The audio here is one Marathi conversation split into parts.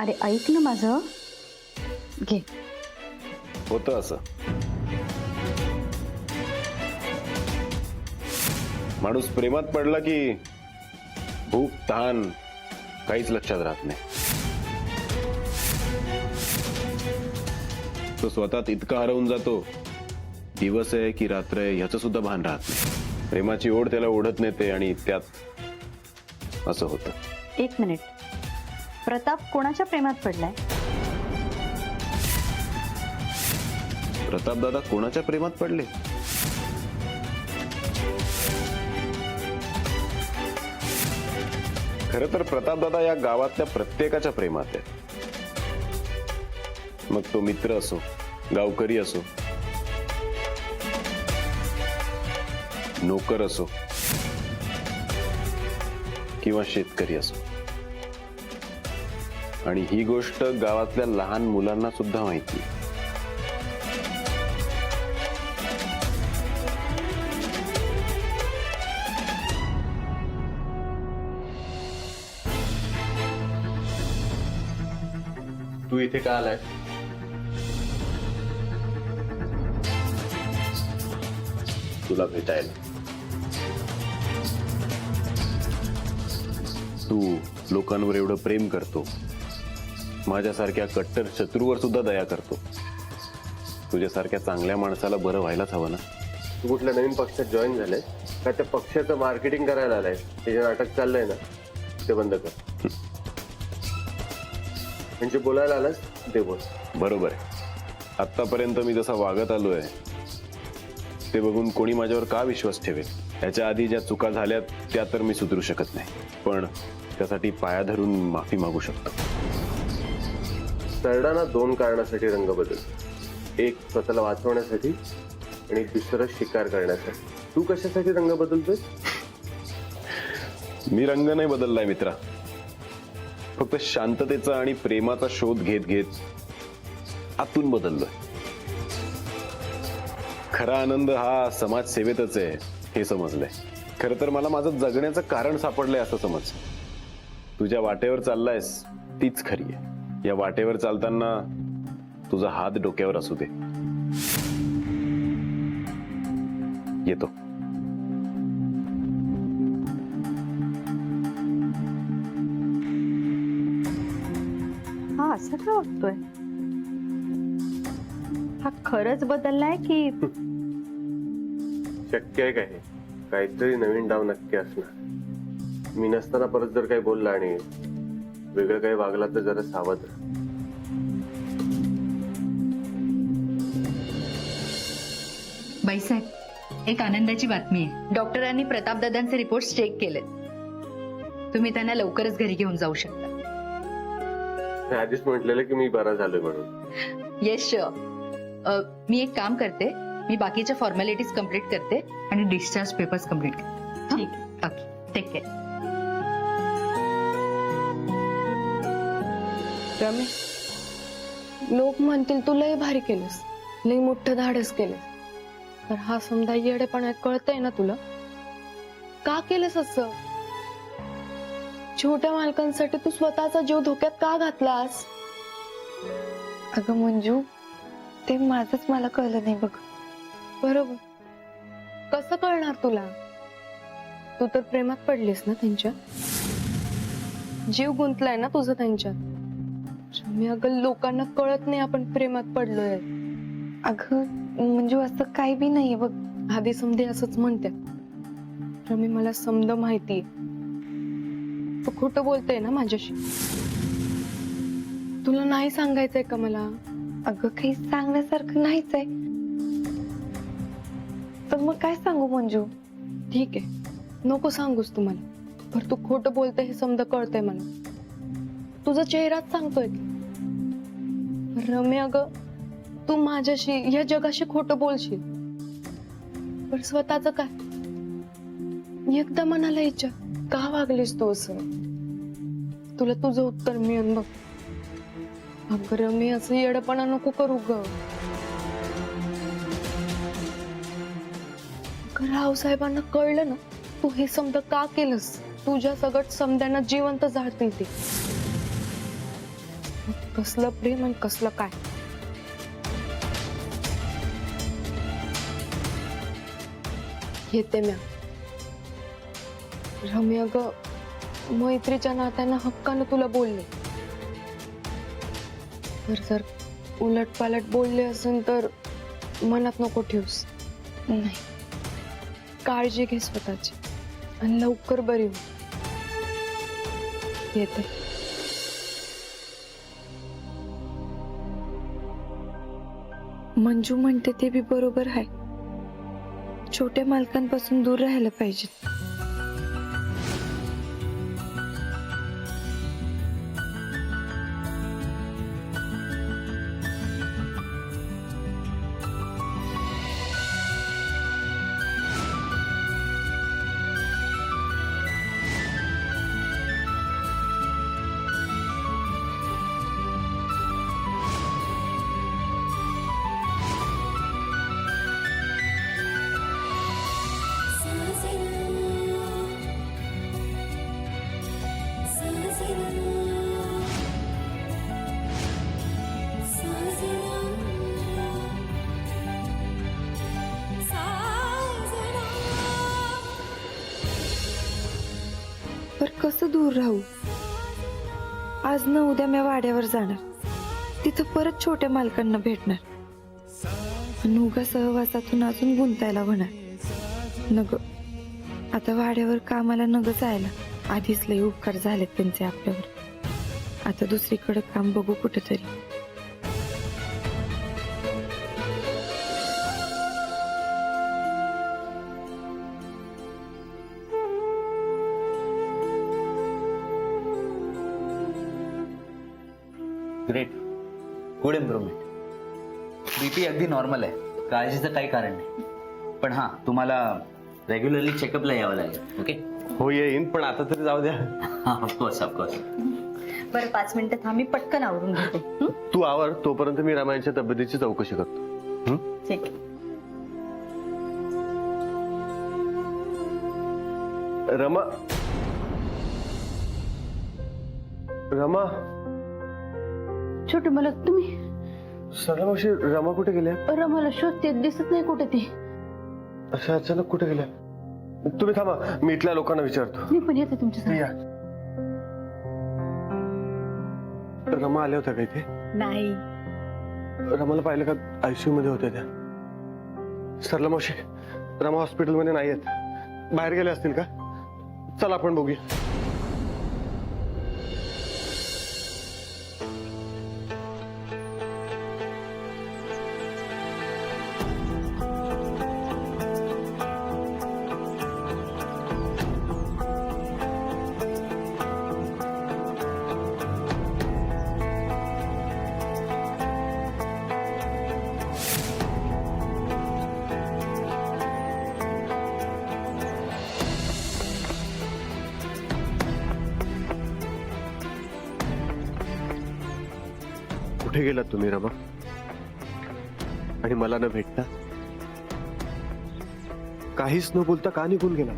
अरे ऐक ना माझं, घे. होतं असं. माणूस प्रेमात पडला की भूक तहान काहीच लक्षात राहत नाही. तो स्वतःत इतका हरवून जातो, दिवस आहे की रात्र आहे ह्याचं सुद्धा भान राहत नाही. प्रेमाची ओढ त्याला ओढत नेते आणि त्यात असं होतं. एक मिनिट, प्रताप कोणाच्या प्रेमात पडलाय? प्रताप दादा कोणाच्या प्रेमात पडले? खरं तर प्रताप दादा या गावातल्या प्रत्येकाच्या प्रेमात आहे. मग तो मित्र असो, गावकरी असो, नोकर असो किंवा शेतकरी असो. आणि ही गोष्ट गावातल्या लहान मुलांना सुद्धा माहिती आहे. तू इथे का आलाय? तुला भेटायला. तू लोकांवर एवढं प्रेम करतो, माझ्यासारख्या कट्टर शत्रूवर सुद्धा दया करतो. तुझ्यासारख्या चांगल्या माणसाला बरं व्हायलाच हवं ना. तू कुठल्या नवीन पक्षात जॉईन झालंय का त्या पक्षाचं मार्केटिंग करायला आलाय? ते जे नाटक चाललंय ना ते बंद कर. म्हणजे बोलायला आलास ते बोल. बरोबर आहे. आतापर्यंत मी जसा वागत आलोय ते बघून कोणी माझ्यावर का विश्वास ठेवेल? याच्या आधी ज्या चुका झाल्यात त्या तर मी सुधरू शकत नाही, पण त्यासाठी पाया धरून माफी मागू शकतो. सरडाना दोन कारणासाठी रंग बदलतो. एक स्वतःला वाचवण्यासाठी आणि दुसरं शिकार करण्यासाठी. तू कशासाठी रंग बदलतोय? मी रंग नाही बदललाय मित्रा, फक्त शांततेचा आणि प्रेमाचा शोध घेत घेत आतून बदललोय. खरा आनंद हा समाजसेवेतच आहे हे समजलंय. खरं तर मला माझं जगण्याचं कारण सापडलंय असं समज. तुझ्या वाटेवर चाललायस तीच खरी आहे. या वाटेवर चालताना तुझा हात डोक्यावर असू दे. येतो. हा असं का वागतोय? हा खरंच बदललाय की? शक्य आहे काय? काहीतरी नवीन डाव नक्की असणार. मी नसताना परत जर काही बोलला आणि वेगळं काही वागला तर जरा सावध राहा. बाईसाहेब, एक आनंदाची बातमी आहे. डॉक्टरांनी प्रतापदादांचे रिपोर्ट चेक केलेत. तुम्ही त्यांना लवकरच घरी घेऊन जाऊ शकता. मी आधीच म्हटलेलं की मी बरा झालोय म्हणून. Yes sure. मी एक काम करते, मी बाकीच्या फॉर्मॅलिटीज कम्प्लीट करते आणि डिस्चार्ज पेपर्स कम्प्लीट करते. ठीक आहे. Okay, take care. रमेश, लोक म्हणतील तू लय भारी केलंस, लय मोठं धाडस केलंस. तर हा समजा येडेपणा कळतंय ना तुला? का केलंस असं? छोट्या मालकांसाठी तू स्वतःचा जीव धोक्यात का घातलास? अगं मंजू, ते माझंच मला कळलं नाही बघ. बरोबर. कसं कळणार तुला? तू तर प्रेमात पडलीस ना त्यांच्या. जीव गुंतलाय ना तुझं त्यांच्यात. मी अगं लोकांना कळत नाही आपण प्रेमात पडलोय. अगं मंजू, असं काही बी नाहीये बघ. आधी समधी असंच म्हणतात. रमी, मला समद माहितीये तू खोटं बोलतेय ना माझ्याशी. तुला नाही सांगायचंय का मला? अगं काही सांगण्यासारखं नाहीच आहे. तर मग काय सांगू मंजू? ठीक आहे, नको सांगूस तू मला. पर तू खोटं बोलते हे समजा कळतंय मला. तुझा चेहराच सांगतोय की. रमी अगं, तू माझ्याशी या जगाशी खोटं बोलशील, पण स्वतःच काय? एकदा मनाला इच्छा का वागलीस तू असं? तुला तुझं उत्तर मिळेल बघ. अगं रमी, असं येडपणा नको करू ग. रावसाहेबांना कळलं ना तू हे समजा का केलंस, तुझ्या सगळं समद्यांना जिवंत जाळतील ते. कसलं प्रेम आणि कसलं काय. येते म्या. रमी अगं, मैत्रीच्या नात्यानं हक्कानं तुला बोलले. तर जर उलट पालट बोलले असेल तर मनात नको ठेवूस. नाही. काळजी घे स्वतःची आणि लवकर बरी हो. येते. मंजू म्हणते ते बी बरोबर आहे. छोट्या मालकांपासून दूर राहायला पाहिजे. पर कसं दूर राहू. आज न उद्या मी वाड्यावर जाणार. तिथं परत छोट्या मालकांना भेटणार. आणि उगा सहवासातून अजून गुंतायला होणार. नग आता वाड्यावर कामाला नग जायला. आधीच लई उपकार झालेत त्यांचे आपल्यावर. आता दुसरीकडे काम बघू कुठेतरी. ग्रेट. Good improvement. बीपी अगदी नॉर्मल आहे, काळजीचं काही कारण नाही. पण हा, तुम्हाला रेग्युलरली चेकअपला यावं लागेल. ओके. हो येईन, पण आता तरी जाऊ द्या. हा, ऑफकोर्स ऑफकोर्स. बरं 5 मिनिटं थांब, मी पटकन आवरून घेते. हं? तू आवर, तोपर्यंत मी रमायांच्या तब्येतीची चौकशी करतो. ठीक आहे. रमा रमा छोटू मला तुम्ही सगळ्या मावशी, रमा कुठे गेल्या? रमाला शोधते, दिसत नाही कुठे ती. अशा अचानक कुठे गेल्या? तुम्ही थांबा, मी इथल्या लोकांना विचारतो. मी पण येते तुमच्या या. रमा आल्या होत्या का इथे? नाही. रमाला पाहिलं का? आयसीयू मध्ये होत्या त्या. सरला मावशी, रमा हॉस्पिटलमध्ये नाही आहेत. बाहेर गेले असतील का? चला आपण बघूया. कुठे गेलात तुम्ही रमा? आणि मला न भेटता काहीच न बोलता का निघून गेला?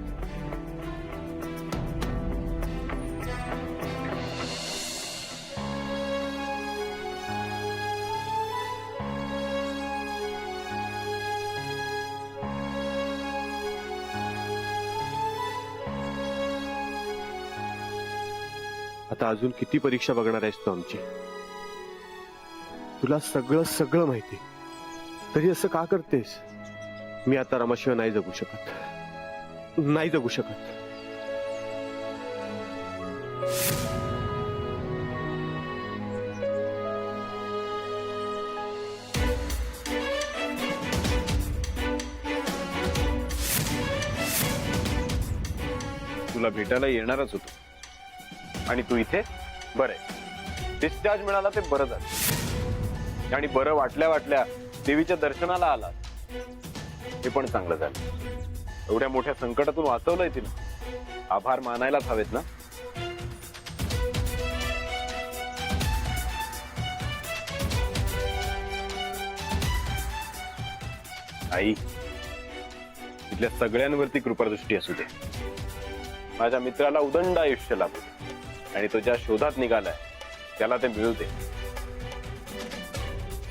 आता अजून किती परीक्षा बघणार आहेस तू आमची? तुला सगळं सगळं माहिती, तरी असं का करतेस? मी आता रमाशिवाय नाही जगू शकत, नाही जगू शकत. तुला भेटायला येणारच होतो आणि तू इथे. बरे, डिस्चार्ज मिळाला ते बरं झालं. आणि बरं वाटल्या वाटल्या देवीच्या दर्शनाला आला, हे पण चांगलं झालं. एवढ्या मोठ्या संकटातून वाचवलंय तिला, आभार मानायलाच हवेत ना. आई, तिथल्या सगळ्यांवरती कृपादृष्टी असू दे. माझ्या मित्राला उदंड आयुष्य लाभो आणि तो ज्या शोधात निघालाय त्याला ते मिळू दे.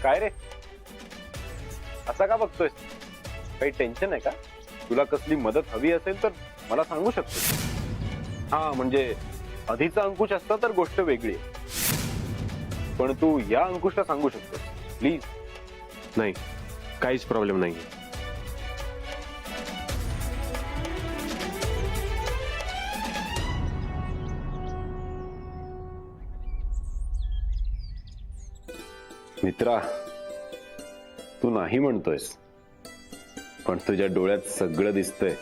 काय रे असा का बघतोय? काही टेन्शन आहे का? तुला कसली मदत हवी असेल तर मला सांगू शकतो. हा म्हणजे आधीचा अंकुश असता तर गोष्ट वेगळी आहे, पण तू या अंकुशला सांगू शकतो प्लीज. नाही, काहीच प्रॉब्लेम नाही. मित्रा, तू नाही म्हणतोयस, पण तुझ्या डोळ्यात सगळं दिसतंय.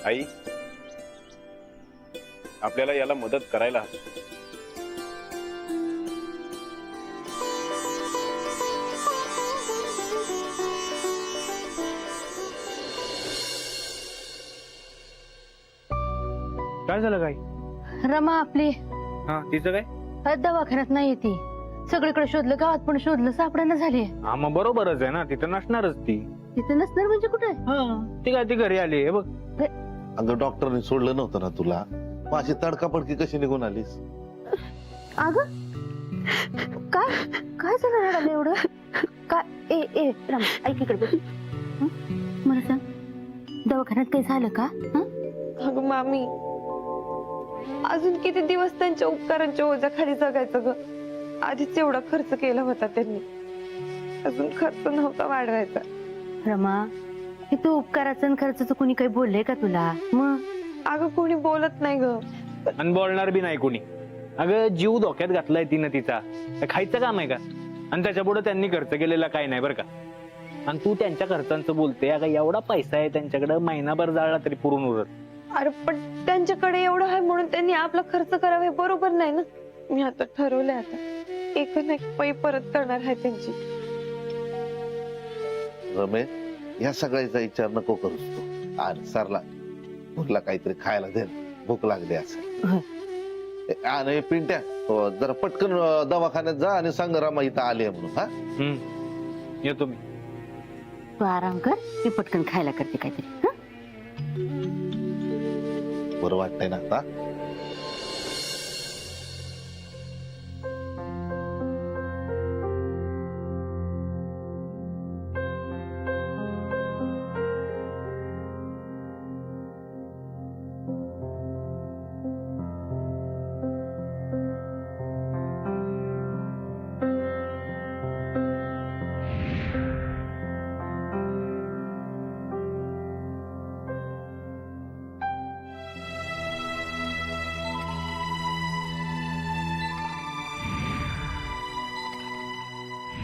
आई, आपल्याला याला मदत करायला हवी. काय झालं काय? रमा आपली हा तिचं काय? दवाखान्यात नाही ती. सगळीकडे शोधलं, गावात पण शोधलं, सापडायला झाली. हा मग बरोबरच आहे ना, तिथं नसणारच ती. तिथे नसणार म्हणजे कुठे? हा ती काय ती घरी आली हे बघ. अगं डॉक्टरने सोडलं नव्हतं ना तुला, मग अशी तडकाफडकी कशी निघून आलीस? अग काय काय झालं रडायला एवढं? काय ए ए रमा ऐक इकडे बघ. मला सांग, दवाखान्यात काही झालं का? अगं मामी, अजून किती दिवस त्यांच्या उपकारांच्या ओझ्याखाली जगायचं ग? आधीच एवढा खर्च केला होता त्यांनी, अजून खर्च नव्हता वाढवायचा. रमा, हे तू उपकाराचं आणि खर्चाचं कुणी काही बोलले का तुला? मग अगं कोणी बोलत नाही ग. आणि बोलणार बी नाही कोणी. अगं जीव धोक्यात घातलाय तिनं तिचा, काय खायचं काम आहे का? आणि त्याच्या पुढे त्यांनी खर्च केलेला काय नाही बरं का. आणि तू त्यांच्या खर्चांचं बोलते. अगं एवढा पैसा आहे त्यांच्याकडे, महिनाभर जाळला तरी पुरून उरत. अरे पण त्यांच्याकडे एवढं आहे म्हणून त्यांनी आपला खर्च करावा हे बरोबर नाही ना. मी आता ठरवलंय, आता एक ना एक पै परत करणार आहे त्यांची. रमेश, या सगळ्याचा विचार नको करूस तू. आणि सरला मुलला काहीतरी खायला दे, भूक लागली असं. आणि पिंट्या, जरा पटकन दवाखान्यात जा आणि सांग रमा इथं आली म्हणून. हा येतो मी. तू आराम कर, मी पटकन खायला करते काहीतरी. बरं वाटतंय ना आता?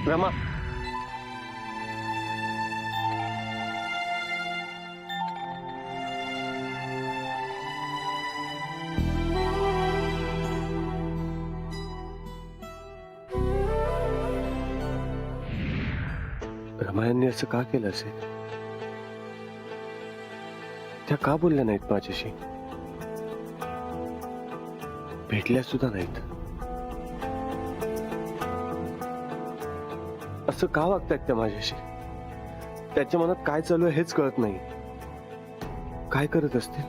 रमा, रमा यांनी असं का केलं असेल? त्या का बोलल्या नाहीत माझ्याशी? भेटल्या सुद्धा नाहीत. असं का वागतायत त्या माझ्याशी? त्याच्या मनात काय चालू आहे हेच कळत नाही. काय करत असतील?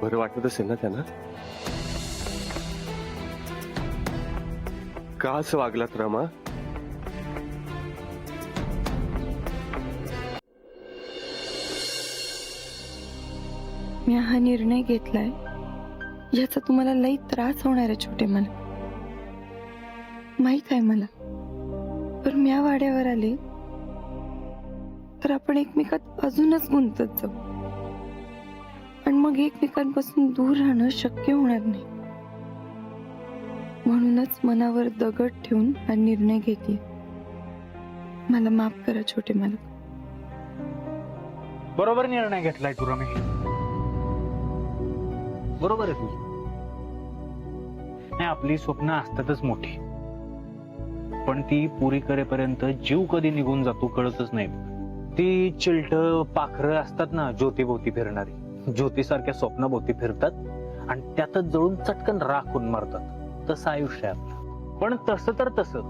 बरं वाटत असेल ना त्यांना? का असं वागलात रमा? मी हा निर्णय घेतलाय, याचा तुम्हाला लई त्रास होणार आहे छोटे. मला माहित आहे मला, पण मी या वाड्यावर आले तर आपण एकमेकात अजूनच गुंतत जाऊ आणि मग एकमेकांपासून दूर राहणं शक्य होणार नाही. म्हणूनच मनावर दगड ठेवून हा निर्णय घेतला. मला माफ करा छोटे मालक. बरोबर निर्णय घेतलाय तू रमेश, बरोबर आहे तुझं. नाही, आपली स्वप्न असतातच मोठी, पण ती पुरी करेपर्यंत जीव कधी निघून जातो कळतच नाही. ती चिलट पाखरं असतात ना ज्योतीभोवती फिरणारी, ज्योतीसारख्या स्वप्नाभोवती फिरतात आणि त्यातच जळून चटकन राखून मारतात. तसं आयुष्य आहे आपलं. पण तसं तर तसं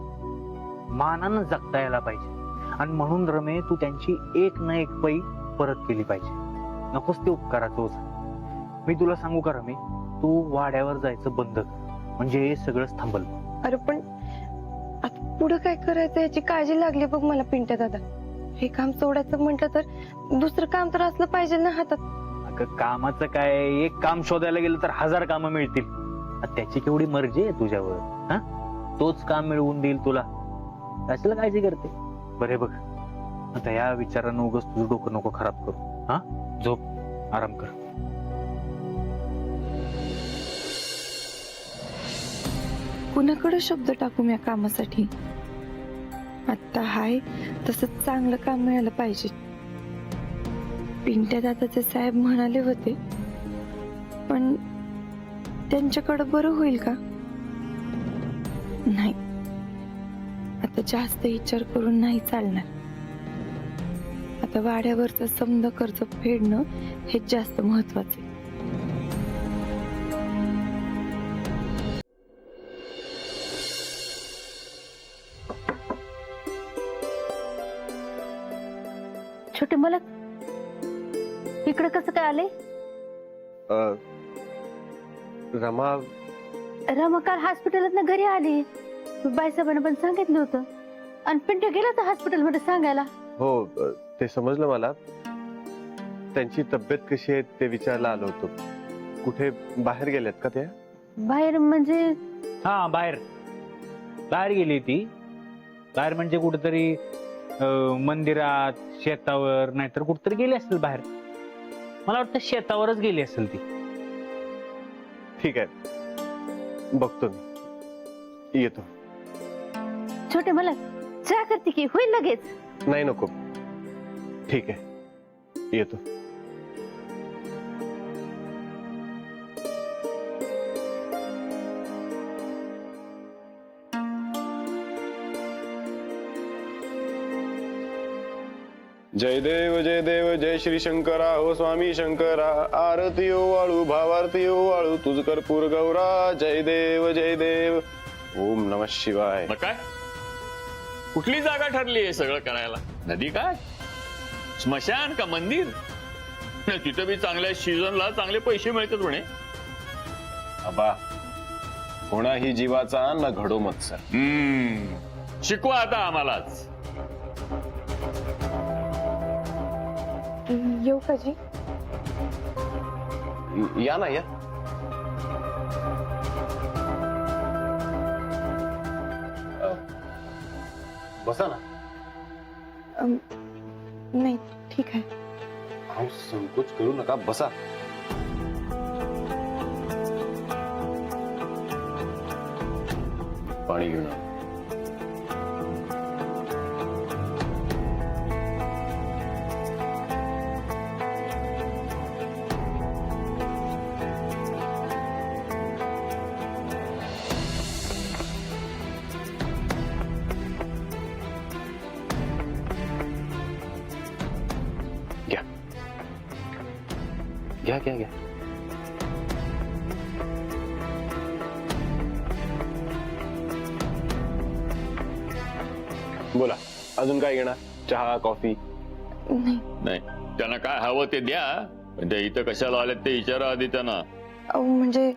मानानं जगता यायला पाहिजे. आणि म्हणून रमे, तू त्यांची एक ना एक पै परत केली पाहिजे. नकोच ते उपकाराचं ओझं. मी तुला सांगू का रमी, तू वाड्यावर जायचं बंद कर, म्हणजे हे सगळंच थांबल. अरे पण आता पुढं काय करायचं याची काळजी लागली बघ मला पिंट्या दादा. हे काम सोडायचं म्हटलं तर दुसरं काम तर असलं पाहिजे ना हातात. अगं कामाचं काय, एक काम शोधायला गेलं तर 1000 कामं मिळतील. आता त्याची केवढी मर्जी आहे तुझ्यावर. हा, तोच काम मिळवून देईल तुला, कशाला काळजी करते. बरे बघ, आता या विचारानं उगाच तुझं डोकं नको खराब करू. हा, झोप, आराम कर. कुणाकडे शब्द टाकू मी या कामासाठी? आता हाय तसं चांगलं काम मिळालं पाहिजे. पिंट्या दादाचे साहेब म्हणाले होते, पण त्यांच्याकडे बरं होईल का? नाही, आता जास्त विचार करून नाही चालणार. आता वाड्यावरचं समद कर्ज फेडणं हेच जास्त महत्वाचं. छोटे मला इकडे कसं काय आले? रमा रमा काल हॉस्पिटलात घरी आली. बाईसाहेबांना पण सांगितलं होतं, आणि पिंट्या गेला तर हॉस्पिटलमध्ये सांगायला. हो, ते समजलं मला. त्यांची तब्येत कशी आहे ते विचारायला आलो होतो. कुठे बाहेर गेल्यात का त्या? बाहेर म्हणजे? हा, बाहेर बाहेर गेली ती. बाहेर म्हणजे कुठेतरी मंदिरात, शेतावर, नाहीतर कुठेतरी गेली असेल बाहेर. मला वाटतं शेतावरच गेली असेल ती. ठीक आहे, बघतो मी, येतो. छोटे मला चहा करते की होईल लगेच? नाही, नको. ठीक आहे, येतो. जय देव जय श्री शंकरा, हो स्वामी शंकरा. आरती ओ वाळू, भावारती ओ वाळू, तुझ कर्पूर गौरा. जय देव. ओम नमः शिवाय. मग काय, कुठली जागा ठरली आहे सगळं करायला? नदी काय, स्मशान का मंदिर? नाही, तिथं बी चांगल्या सीझनला चांगले पैसे मिळतात म्हणे. आबा, कोणाही जीवाचा न घडो मत्सर. शिकवा आता आम्हालाच. येऊ का जी? या ना, या. बसा ना. नाही, ठीक आहे. अहो, संकोच करू नका, बसा. पाणी घेऊन या. घ्या. बोला, अजून काय घेणार? चहा, कॉफी? नाही, त्यांना काय हवं ते द्या. पण ते इथं कशाला आलेत ते विचारा आधी त्यांना. म्हणजे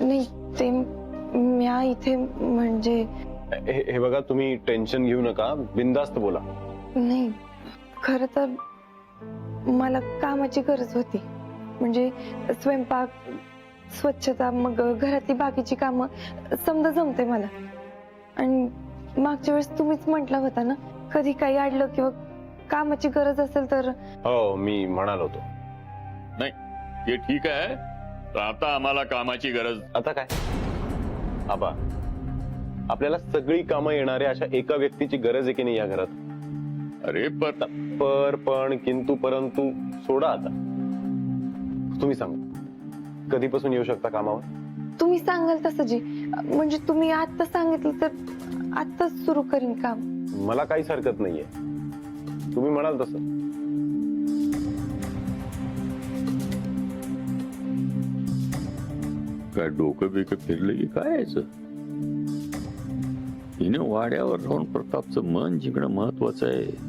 नाही, ते म्या इथे म्हणजे हे बघा, तुम्ही टेन्शन घेऊ नका, बिनधास्त बोला. नाही, खरं तर मला कामाची गरज होती. म्हणजे स्वयंपाक, स्वच्छता, मग घरातली बाकीची कामं समजा जमते मला. आणि मागच्या वेळेस तुम्हीच म्हटला होता ना, कधी काही अडलं किंवा कामाची गरज असेल तर. हो, मी म्हणालो होतो. नाही, हे ठीक आहे, तर आता आम्हाला कामाची गरज. आता काय आबा, आपल्याला सगळी कामं येणाऱ्या अशा एका व्यक्तीची गरज आहे की नाही या घरात? अरे पण किंतु परंतु सोडा. आता तुम्ही सांगा, कधीपासून येऊ शकता कामावर? तुम्ही सांगाल तसं जी. म्हणजे तुम्ही आता सांगितलं तर आताच सुरू करीन काम. मला काहीच हरकत नाहीये, तुम्ही म्हणाल तसं. काय डोकं बिकं फिरलं की काय यायचं? हिने वाड्यावर राहून प्रतापचं मन जिंकणं महत्वाचं आहे.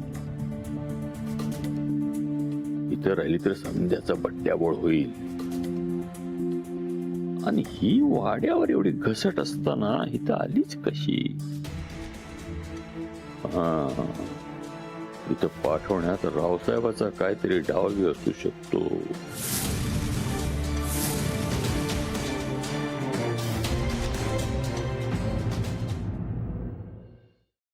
इथं राहिली तर संध्याचा बट्ट्याबोळ होईल. आणि ही वाड्यावर एवढी घसट असताना इथं आलीच कशी? हा, इथं पाठवण्यात रावसाहेबाचा काहीतरी डावही असू शकतो.